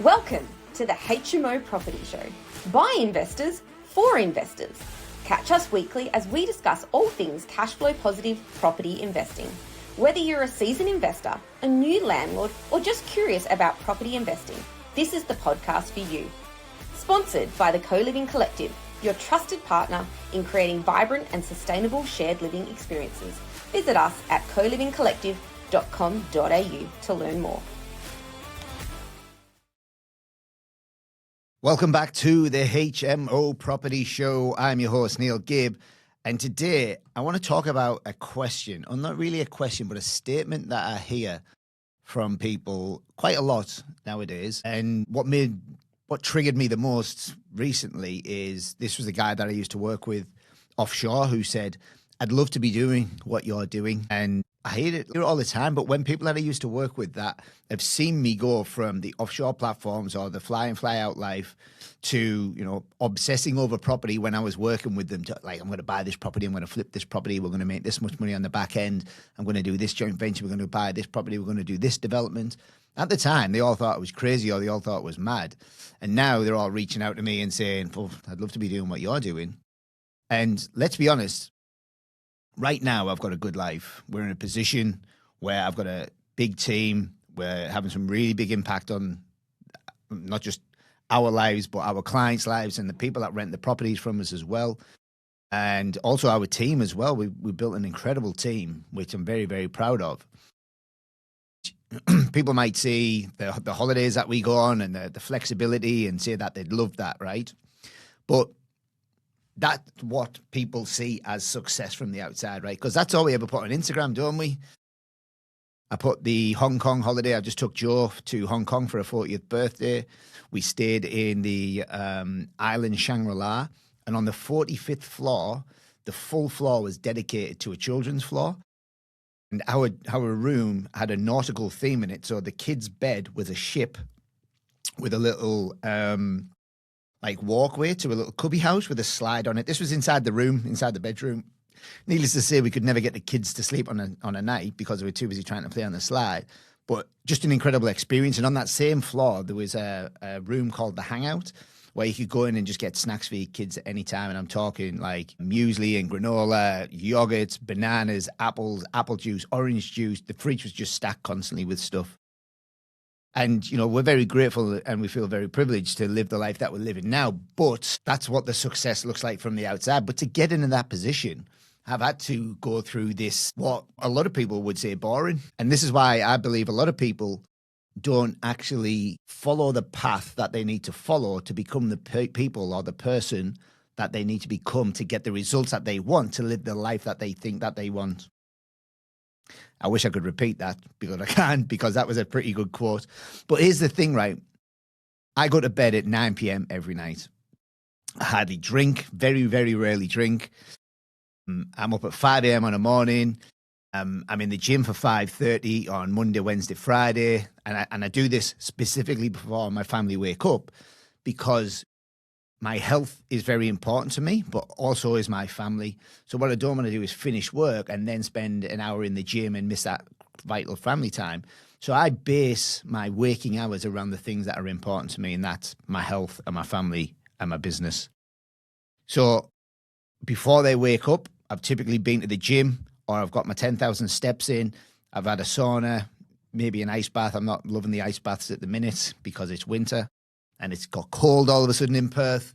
Welcome to the HMO Property Show. By investors, for investors. Catch us weekly as we discuss all things cash flow positive property investing. Whether you're a seasoned investor, a new landlord, or just curious about property investing, this is the podcast for you. Sponsored by the Co-Living Collective, your trusted partner in creating vibrant and sustainable shared living experiences. Visit us at colivingcollective.com.au to learn more. Welcome back to the HMO Property Show. I'm your host, Neil Gibb. And today I want to talk about a question, or not really a question, but a statement that I hear from people quite a lot nowadays. And what triggered me the most recently is this was a guy that I used to work with offshore who said, I'd love to be doing what you're doing. And I hear it all the time, but when people that I used to work with that have seen me go from the offshore platforms or the fly in, fly out life to, obsessing over property when I was working with them to like, I'm going to buy this property, I'm going to flip this property, we're going to make this much money on the back end, I'm going to do this joint venture, we're going to buy this property, we're going to do this development. At the time, they all thought it was crazy or they all thought it was mad. And now they're all reaching out to me and saying, well, I'd love to be doing what you're doing. And let's be honest, right now, I've got a good life. We're in a position where I've got a big team. We're having some really big impact on not just our lives, but our clients' lives and the people that rent the properties from us as well. And also our team as well. We built an incredible team, which I'm very, very proud of. People might see the holidays that we go on and the flexibility and say that they'd love that, right? But that's what people see as success from the outside, right? Because that's all we ever put on Instagram, don't we? I put the Hong Kong holiday. I just took Joe to Hong Kong for her 40th birthday. We stayed in the island Shangri-La. And on the 45th floor, the full floor was dedicated to a children's floor. And our room had a nautical theme in it. So the kids' bed was a ship with a little walkway to a little cubby house with a slide on it. This was inside the room, inside the bedroom. Needless to say, we could never get the kids to sleep on a night because we were too busy trying to play on the slide. But just an incredible experience. And on that same floor, there was a room called the Hangout where you could go in and just get snacks for your kids at any time. And I'm talking like muesli and granola, yogurts, bananas, apples, apple juice, orange juice. The fridge was just stacked constantly with stuff. And, we're very grateful and we feel very privileged to live the life that we're living now. But that's what the success looks like from the outside. But to get into that position, I've had to go through this, what a lot of people would say boring. And this is why I believe a lot of people don't actually follow the path that they need to follow to become the people or the person that they need to become to get the results that they want, to live the life that they think that they want. I wish I could repeat that because I can't, because that was a pretty good quote. But here's the thing, right? I go to bed at 9 p.m. every night. I hardly drink, very, very rarely drink. I'm up at 5 a.m. on a morning. I'm in the gym for 5:30 on Monday, Wednesday, Friday. And I do this specifically before my family wake up because my health is very important to me, but also is my family. So what I don't want to do is finish work and then spend an hour in the gym and miss that vital family time. So I base my waking hours around the things that are important to me, and that's my health and my family and my business. So before they wake up, I've typically been to the gym or I've got my 10,000 steps in. I've had a sauna, maybe an ice bath. I'm not loving the ice baths at the minute because it's winter. And it's got cold all of a sudden in Perth.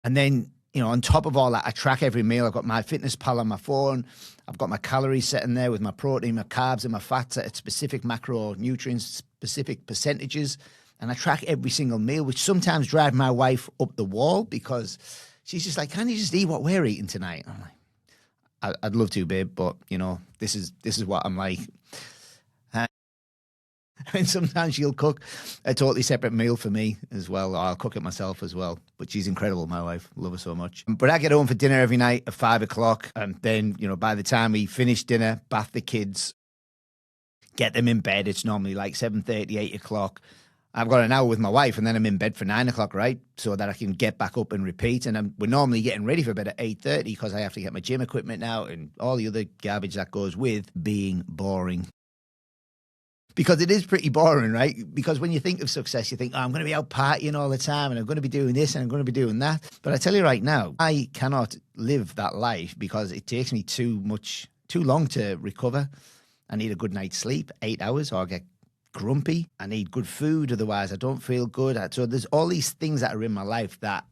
And then, on top of all that, I track every meal. I've got my MyFitnessPal on my phone. I've got my calories set in there with my protein, my carbs, and my fats at specific macronutrients, specific percentages. And I track every single meal, which sometimes drives my wife up the wall because she's just like, can't you just eat what we're eating tonight? I'm like, I'd love to, babe, but, this is what I'm like. And sometimes she'll cook a totally separate meal for me as well, or I'll cook it myself as well. But she's incredible, my wife. Love her so much. But I get home for dinner every night at 5 o'clock. And then, by the time we finish dinner, bath the kids, get them in bed. It's normally like 7:30, 8 o'clock. I've got an hour with my wife and then I'm in bed for 9 o'clock, right? So that I can get back up and repeat. And we're normally getting ready for bed at 8:30 because I have to get my gym equipment out and all the other garbage that goes with being boring. because it is pretty boring, right? Because when you think of success, you think, oh, I'm going to be out partying all the time and I'm going to be doing this and I'm going to be doing that. But I tell you right now, I cannot live that life because it takes me too long to recover. I need a good night's sleep, 8 hours, or I get grumpy. I need good food, otherwise I don't feel good. So there's all these things that are in my life that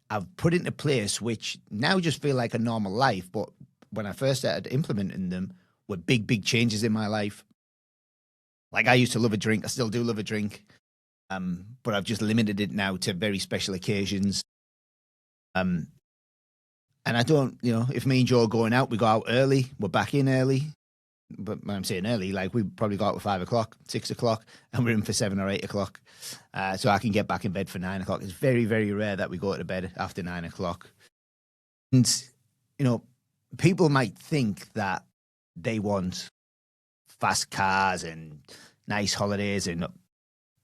I've put into place, which now just feel like a normal life. But when I first started implementing them, were big, big changes in my life. Like I used to love a drink. I still do love a drink. But I've just limited it now to very special occasions. And I don't, if me and Joe are going out, we go out early. We're back in early. But when I'm saying early, like we probably got out at 5 o'clock, 6 o'clock, and we're in for 7 or 8 o'clock. So I can get back in bed for 9 o'clock. It's very, very rare that we go to bed after 9 o'clock. And, people might think that they want fast cars and nice holidays and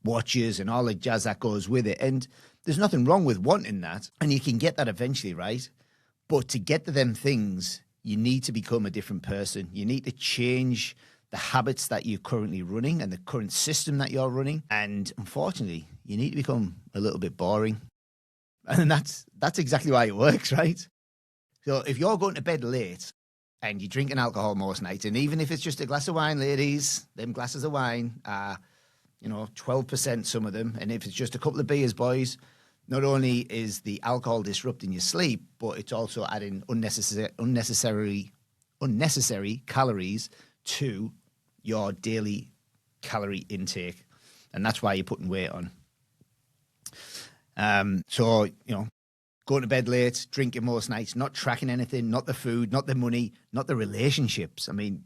watches and all the jazz that goes with it. And there's nothing wrong with wanting that. And you can get that eventually, right? But to get to them things, you need to become a different person. You need to change the habits that you're currently running and the current system that you're running. And unfortunately, you need to become a little bit boring. And that's exactly why it works, right? So if you're going to bed late and you're drinking alcohol most nights, and even if it's just a glass of wine, ladies, them glasses of wine are, 12%, some of them. And if it's just a couple of beers, boys, not only is the alcohol disrupting your sleep, but it's also adding unnecessary calories to your daily calorie intake. And that's why you're putting weight on. So, going to bed late, drinking most nights, not tracking anything, not the food, not the money, not the relationships. I mean,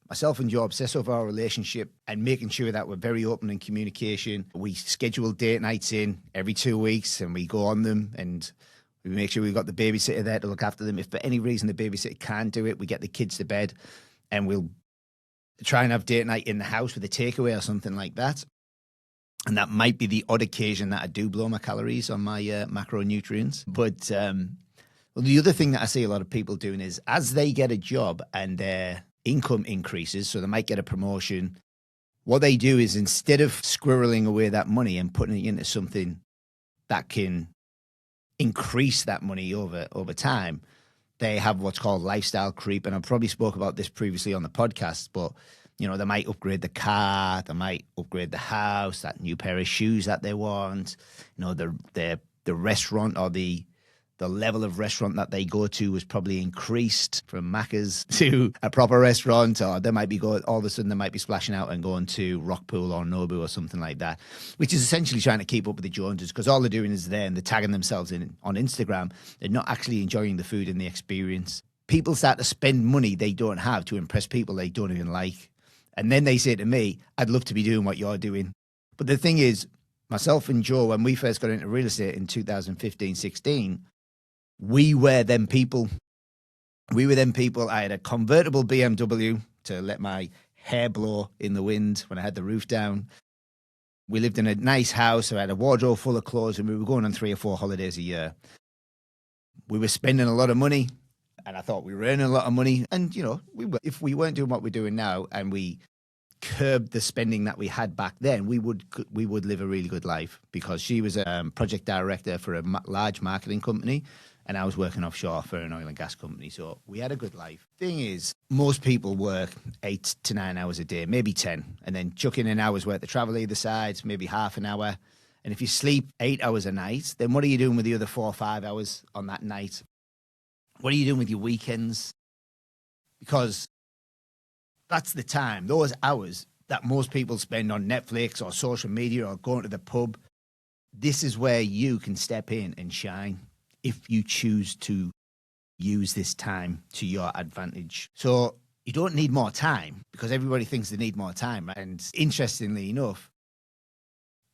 myself and Joe obsess over our relationship and making sure that we're very open in communication. We schedule date nights in every 2 weeks and we go on them, and we make sure we've got the babysitter there to look after them. If for any reason the babysitter can't do it, we get the kids to bed and we'll try and have date night in the house with a takeaway or something like that. And that might be the odd occasion that I do blow my calories on my macronutrients. But the other thing that I see a lot of people doing is as they get a job and their income increases, so they might get a promotion, what they do is instead of squirreling away that money and putting it into something that can increase that money over time, they have what's called lifestyle creep. And I've probably spoke about this previously on the podcast, but they might upgrade the car, they might upgrade the house, that new pair of shoes that they want, the restaurant or the level of restaurant that they go to was probably increased from Macca's to a proper restaurant, or they might be all of a sudden they might be splashing out and going to Rockpool or Nobu or something like that, which is essentially trying to keep up with the Joneses, because all they're doing is there and they're tagging themselves in on Instagram. They're not actually enjoying the food and the experience. People start to spend money they don't have to impress people they don't even like. And then they say to me, I'd love to be doing what you're doing. But the thing is, myself and Joe, when we first got into real estate in 2015-16, we were them people. I had a convertible BMW to let my hair blow in the wind when I had the roof down. We lived in a nice house. I had a wardrobe full of clothes, and we were going on 3 or 4 holidays a year. We were spending a lot of money, and I thought we were earning a lot of money. And, if we weren't doing what we're doing now and we curbed the spending that we had back then, we would live a really good life, because she was a project director for a large marketing company and I was working offshore for an oil and gas company. So we had a good life. Thing is, most people work 8 to 9 hours a day, maybe 10, and then chuck in an hour's worth of travel either side, maybe half an hour. And if you sleep 8 hours a night, then what are you doing with the other 4 or 5 hours on that night? What are you doing with your weekends? Because that's the time, those hours that most people spend on Netflix or social media or going to the pub. This is where you can step in and shine if you choose to use this time to your advantage. So you don't need more time, because everybody thinks they need more time, right? And interestingly enough,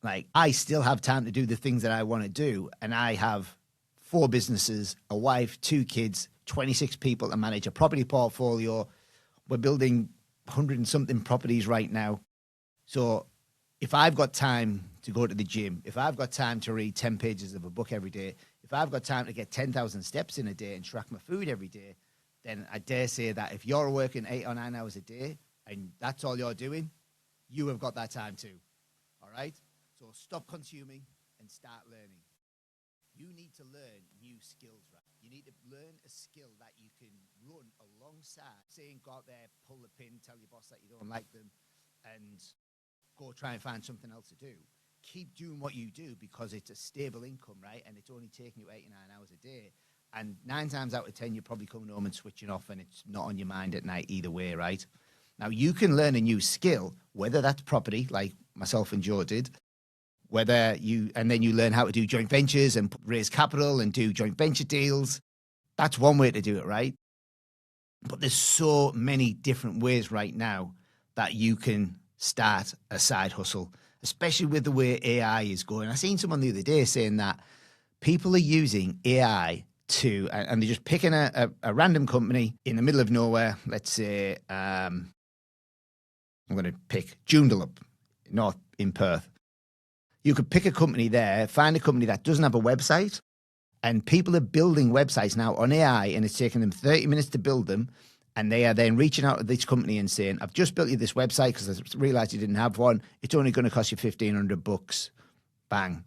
like, I still have time to do the things that I want to do. And I have 4 businesses, a wife, 2 kids, 26 people to manage, a property portfolio. We're building 100 and something properties right now. So if I've got time to go to the gym, if I've got time to read 10 pages of a book every day, if I've got time to get 10,000 steps in a day and track my food every day, then I dare say that if you're working 8 or 9 hours a day and that's all you're doing, you have got that time too. All right? So stop consuming and start learning. You need to learn new skills, right? You need to learn a skill that you can run alongside saying, go out there, pull the pin, tell your boss that you don't like them, and go try and find something else to do. Keep doing what you do because it's a stable income, right? And it's only taking you 8 or 9 hours a day. And 9 times out of 10, you're probably coming home and switching off, and it's not on your mind at night either way, right? Now, you can learn a new skill, whether that's property, like myself and Joe did, and then you learn how to do joint ventures and raise capital and do joint venture deals. That's one way to do it, right? But there's so many different ways right now that you can start a side hustle, especially with the way AI is going. I seen someone the other day saying that people are using AI and they're just picking a random company in the middle of nowhere. Let's say, I'm going to pick Joondalup, north in Perth. You could pick a company there, find a company that doesn't have a website, and people are building websites now on AI, and it's taking them 30 minutes to build them, and they are then reaching out to this company and saying, I've just built you this website because I realized you didn't have one. It's only going to cost you $1,500. Bang.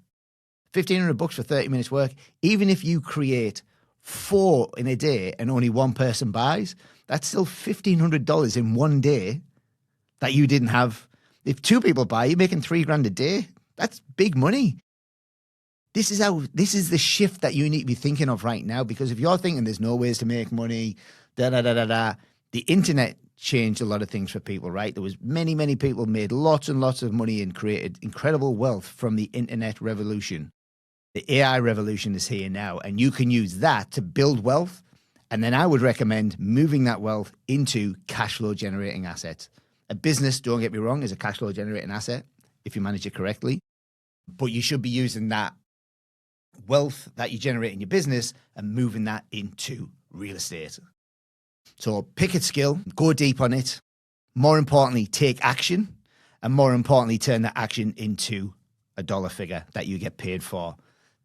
$1,500 for 30 minutes work. Even if you create 4 in a day and only one person buys, that's still $1,500 in one day that you didn't have. If 2 people buy, you're making $3,000 a day. That's big money. This is the shift that you need to be thinking of right now, because if you're thinking there's no ways to make money, the internet changed a lot of things for people, right? There was many people made lots and lots of money and created incredible wealth from the internet revolution. The AI revolution is here now, and you can use that to build wealth. And then I would recommend moving that wealth into cash flow generating assets. A business, don't get me wrong, is a cash flow generating asset if you manage it correctly. But you should be using that wealth that you generate in your business and moving that into real estate. So pick a skill, go deep on it. More importantly, take action. And more importantly, turn that action into a dollar figure that you get paid for.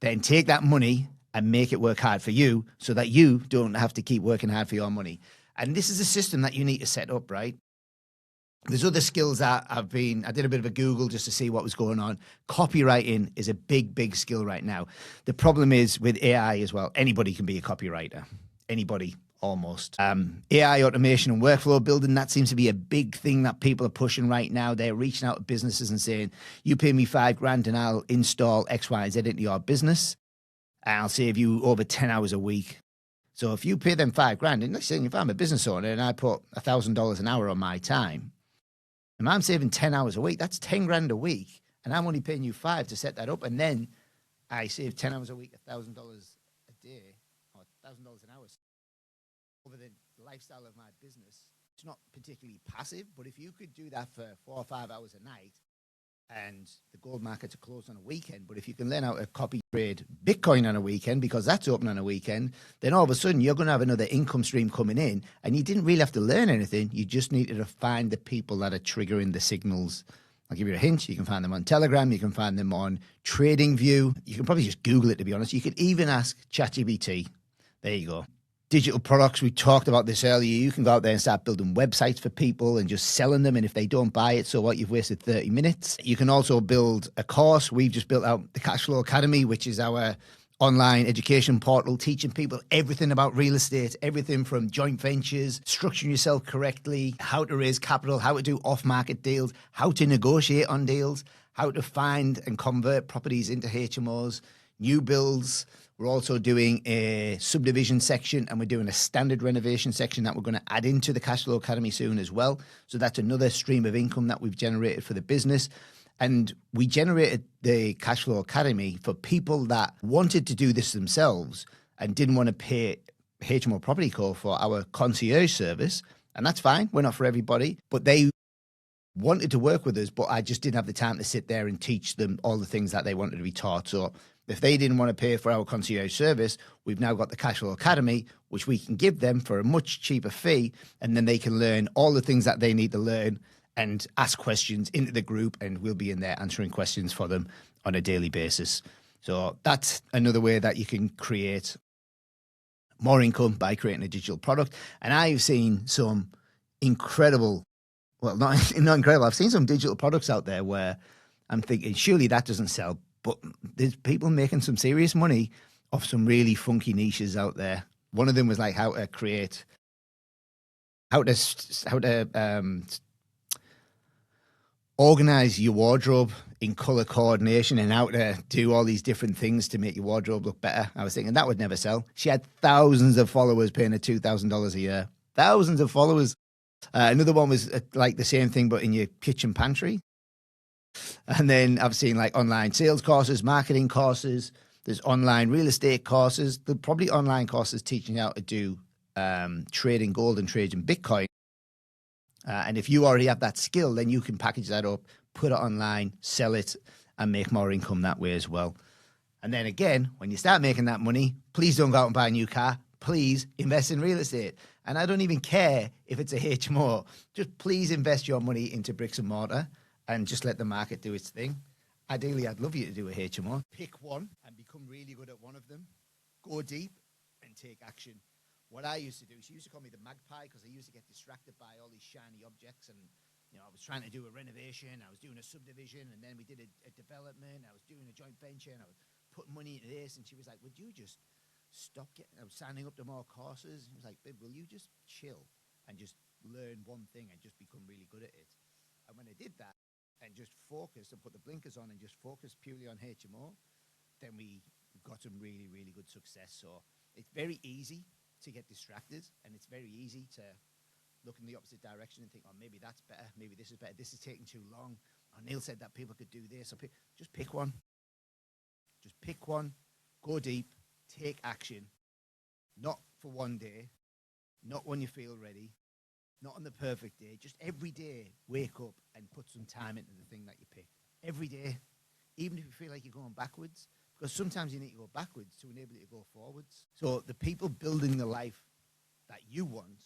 Then take that money and make it work hard for you so that you don't have to keep working hard for your money. And this is a system that you need to set up, right? There's other skills that I did a bit of a Google just to see what was going on. Copywriting is a big skill right now. The problem is with AI as well, anybody can be a copywriter. Anybody, almost. AI automation and workflow building, that seems to be a big thing that people are pushing right now. They're reaching out to businesses and saying, you pay me $5,000 and I'll install X, Y, and Z into your business. And I'll save you over 10 hours a week. So if you pay them $5,000, and let's say if I'm a business owner and I put $1,000 an hour on my time, and I'm saving 10 hours a week, that's 10 grand a week. And I'm only paying you 5 to set that up. And then I save 10 hours a week, $1,000 a day, or $1,000 an hour over the lifestyle of my business. It's not particularly passive, but if you could do that for 4 or 5 hours a night, and the gold markets are closed on a weekend, but if you can learn how to copy trade Bitcoin on a weekend, because that's open on a weekend, then all of a sudden you're going to have another income stream coming in, and you didn't really have to learn anything. You just needed to find the people that are triggering the signals. I'll give you a hint. You can find them on Telegram. You can find them on TradingView. You can probably just Google it, to be honest. You could even ask ChatGPT. There you go. Digital products, we talked about this earlier. You can go out there and start building websites for people and just selling them. And if they don't buy it, so what? You've wasted 30 minutes. You can also build a course. We've just built out the Cashflow Academy, which is our online education portal, teaching people everything about real estate, everything from joint ventures, structuring yourself correctly, how to raise capital, how to do off-market deals, how to negotiate on deals, how to find and convert properties into HMOs, new builds. We're also doing a subdivision section, and we're doing a standard renovation section that we're going to add into the Cashflow Academy soon as well. So that's another stream of income that we've generated for the business. And we generated the Cashflow Academy for people that wanted to do this themselves and didn't want to pay HMO Property Co for our concierge service. And that's fine. We're not for everybody, but they wanted to work with us, but I just didn't have the time to sit there and teach them all the things that they wanted to be taught. So if they didn't want to pay for our concierge service, we've now got the Cashflow Academy, which we can give them for a much cheaper fee, and then they can learn all the things that they need to learn and ask questions into the group, and we'll be in there answering questions for them on a daily basis. So that's another way that you can create more income by creating a digital product. And I've seen some incredible well, not incredible. I've seen some digital products out there where I'm thinking, surely that doesn't sell. But there's people making some serious money off some really funky niches out there. One of them was like how to organize your wardrobe in color coordination and how to do all these different things to make your wardrobe look better. I was thinking that would never sell. She had thousands of followers paying her $2,000 a year. Thousands of followers. Another one was like the same thing, but in your kitchen pantry. And then I've seen like online sales courses, marketing courses. There's online real estate courses. There's probably online courses teaching you how to do trading gold and trading Bitcoin. And if you already have that skill, then you can package that up, put it online, sell it, and make more income that way as well. And then again, when you start making that money, please don't go out and buy a new car. Please invest in real estate. And I don't even care if it's a HMO. Just please invest your money into bricks and mortar and just let the market do its thing. Ideally, I'd love you to do a HMO. Pick one and become really good at one of them. Go deep and take action. What I used to do, she used to call me the magpie because I used to get distracted by all these shiny objects. And, I was trying to do a renovation, I was doing a subdivision, and then we did a development, I was doing a joint venture, and I was putting money into this. And she was like, would you just stop getting, I was signing up to more courses. She was like, babe, will you just chill and just learn one thing and just become really good at it? And when I did that and just focus and put the blinkers on and just focus purely on HMO, then we got some really, really good success. So it's very easy to get distracted, and it's very easy to look in the opposite direction and think, oh, maybe that's better, maybe this is better, this is taking too long. Oh, Neil said that people could do this. Just pick one. Just pick one, go deep, take action. Not for one day, not when you feel ready, not on the perfect day. Just every day, wake up and put some time into the thing that you pick. Every day, even if you feel like you're going backwards, because sometimes you need to go backwards to enable you to go forwards. So the people building the life that you want,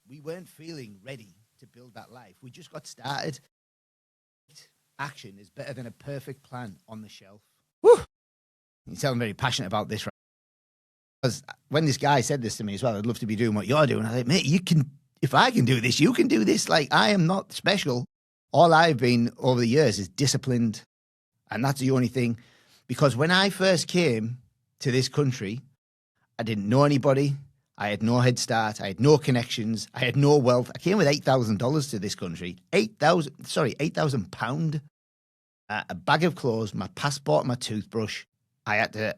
we weren't feeling ready to build that life. We just got started. Action is better than a perfect plan on the shelf. Woo! You tell I'm very passionate about this, right? Because when this guy said this to me as well, I'd love to be doing what you're doing. I was like, mate, you can, if I can do this, you can do this. Like, I am not special. All I've been over the years is disciplined. And that's the only thing. Because when I first came to this country, I didn't know anybody. I had no head start. I had no connections. I had no wealth. I came with $8,000 to this country. £8,000. A bag of clothes, my passport, my toothbrush. I had to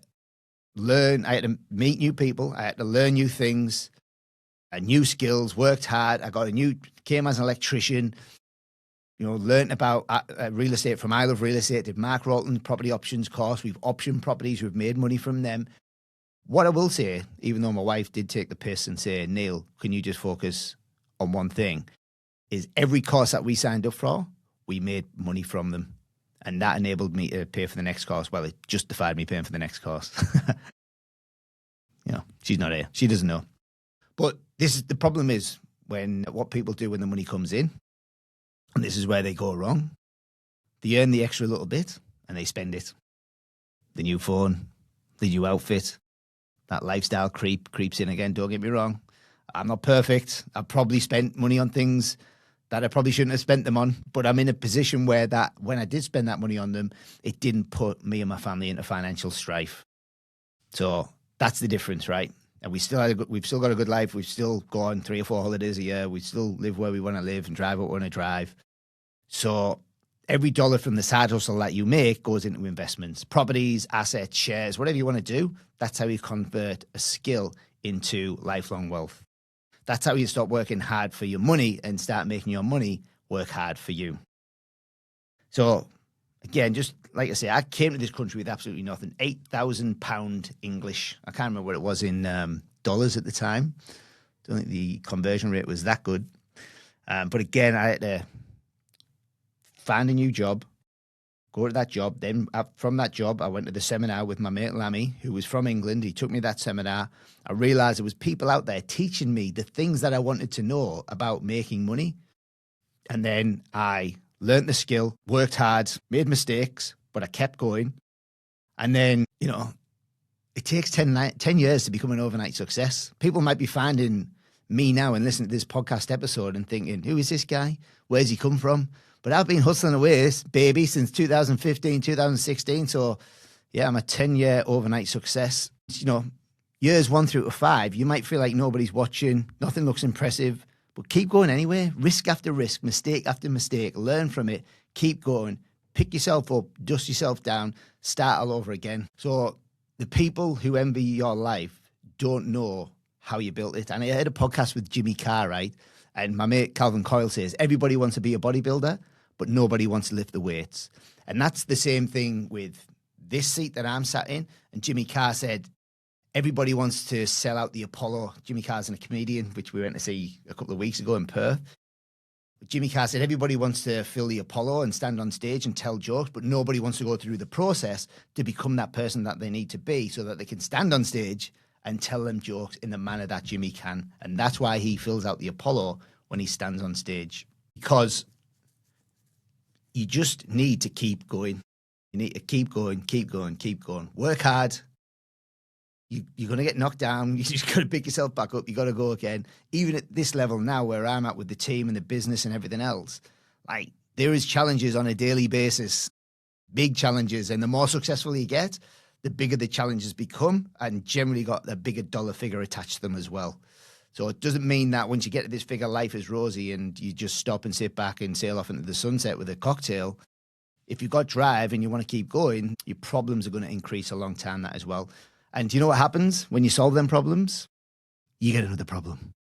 learn. I had to meet new people. I had to learn new things, new skills, worked hard. Came as an electrician. Learned about real estate from I Love Real Estate, did Mark Rolton's property options course. We've optioned properties. We've made money from them. What I will say, even though my wife did take the piss and say, Neil, can you just focus on one thing, is every course that we signed up for, we made money from them. And that enabled me to pay for the next course. Well, it justified me paying for the next course. She's not here. She doesn't know. But the problem is what people do when the money comes in. And this is where they go wrong. They earn the extra little bit and they spend it. The new phone, the new outfit, that lifestyle creeps in again. Don't get me wrong. I'm not perfect. I've probably spent money on things that I probably shouldn't have spent them on. But I'm in a position where that when I did spend that money on them, it didn't put me and my family into financial strife. So that's the difference, right? And we've still got a good life. We've still gone 3 or 4 holidays a year. We still live where we want to live and drive what we want to drive. So every dollar from the side hustle that you make goes into investments, properties, assets, shares, whatever you want to do. That's how you convert a skill into lifelong wealth. That's how you stop working hard for your money and start making your money work hard for you. So again, just like I say, I came to this country with absolutely nothing. £8,000 English. I can't remember what it was in dollars at the time. Don't think the conversion rate was that good. But again, I had to find a new job, go to that job. Then from that job, I went to the seminar with my mate Lammy, who was from England. He took me to that seminar. I realized there was people out there teaching me the things that I wanted to know about making money. And then I learned the skill, worked hard, made mistakes, but I kept going. And then, it takes 10 years to become an overnight success. People might be finding me now and listening to this podcast episode and thinking, who is this guy? Where's he come from? But I've been hustling away, baby, since 2015, 2016. So, yeah, I'm a 10-year overnight success. You know, years 1 through to 5, you might feel like nobody's watching, nothing looks impressive, but keep going anyway. Risk after risk, mistake after mistake, learn from it, keep going, pick yourself up, dust yourself down, start all over again. So the people who envy your life don't know how you built it. And I heard a podcast with Jimmy Carr, right? And my mate Calvin Coyle says, everybody wants to be a bodybuilder, but nobody wants to lift the weights. And that's the same thing with this seat that I'm sat in. And Jimmy Carr said, everybody wants to sell out the Apollo. Jimmy Carr's a comedian, which we went to see a couple of weeks ago in Perth. Jimmy Carr said, everybody wants to fill the Apollo and stand on stage and tell jokes, but nobody wants to go through the process to become that person that they need to be so that they can stand on stage and tell them jokes in the manner that Jimmy can. And that's why he fills out the Apollo when he stands on stage. Because you just need to keep going. You need to keep going, keep going, keep going. Work hard. You're going to get knocked down. You just got to pick yourself back up. You got to go again. Even at this level now where I'm at with the team and the business and everything else, like there is challenges on a daily basis, big challenges. And the more successful you get, the bigger the challenges become and generally got a bigger dollar figure attached to them as well. So it doesn't mean that once you get to this figure, life is rosy and you just stop and sit back and sail off into the sunset with a cocktail. If you've got drive and you want to keep going, your problems are going to increase along time that as well. And do you know what happens when you solve them problems? You get another problem.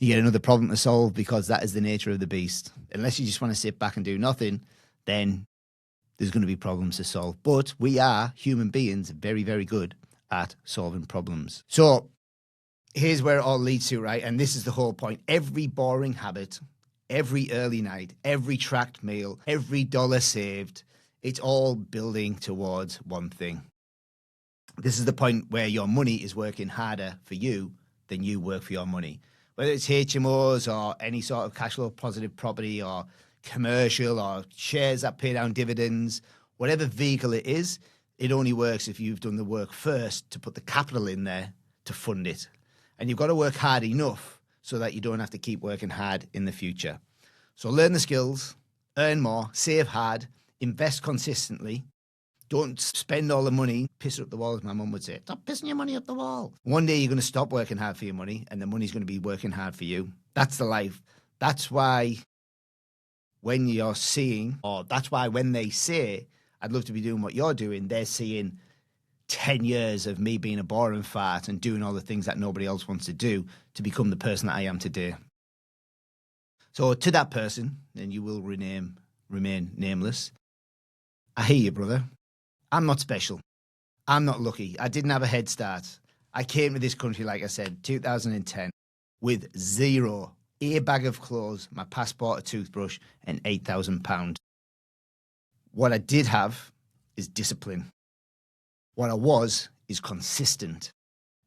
You get another problem to solve because that is the nature of the beast. Unless you just want to sit back and do nothing, then there's going to be problems to solve. But we are, human beings, very, very good at solving problems. So here's where it all leads to, right? And this is the whole point. Every boring habit, every early night, every tracked meal, every dollar saved, it's all building towards one thing. This is the point where your money is working harder for you than you work for your money. Whether it's HMOs or any sort of cash flow positive property or commercial or shares that pay down dividends, whatever vehicle it is, it only works if you've done the work first to put the capital in there to fund it. And you've got to work hard enough so that you don't have to keep working hard in the future. So learn the skills, earn more, save hard, invest consistently. Don't spend all the money, piss it up the wall, as my mum would say. Stop pissing your money up the wall. One day you're going to stop working hard for your money and the money's going to be working hard for you. That's the life. That's why when you're seeing, or that's why when they say, I'd love to be doing what you're doing, they're seeing 10 years of me being a boring fart and doing all the things that nobody else wants to do to become the person that I am today. So to that person, and you will remain nameless, I hear you, brother. I'm not special. I'm not lucky. I didn't have a head start. I came to this country, like I said, 2010, with zero, a bag of clothes, my passport, a toothbrush, and £8,000. What I did have is discipline. What I was is consistent.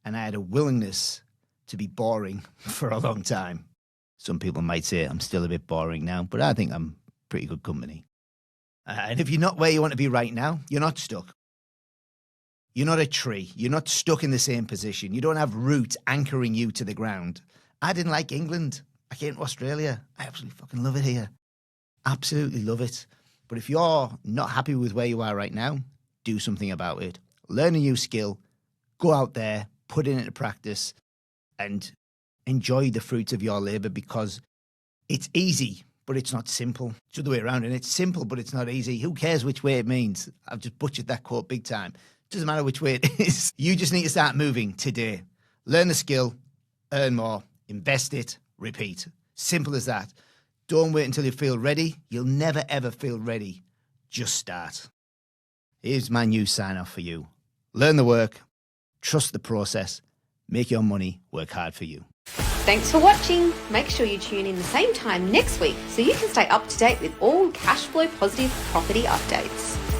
And I had a willingness to be boring for a long time. Some people might say I'm still a bit boring now, but I think I'm pretty good company. And if you're not where you want to be right now, you're not stuck. You're not a tree. You're not stuck in the same position. You don't have roots anchoring you to the ground. I didn't like England. I came to Australia. I absolutely fucking love it here. Absolutely love it. But if you're not happy with where you are right now, do something about it. Learn a new skill. Go out there, put it into practice, and enjoy the fruits of your labor because it's easy, but it's not simple. It's the other way around, and it's simple, but it's not easy. Who cares which way it means? I've just butchered that quote big time. It doesn't matter which way it is. You just need to start moving today. Learn the skill, earn more, invest it, repeat. Simple as that. Don't wait until you feel ready. You'll never, ever feel ready. Just start. Here's my new sign-off for you. Learn the work, trust the process, make your money work hard for you. Thanks for watching. Make sure you tune in the same time next week so you can stay up to date with all cash flow positive property updates.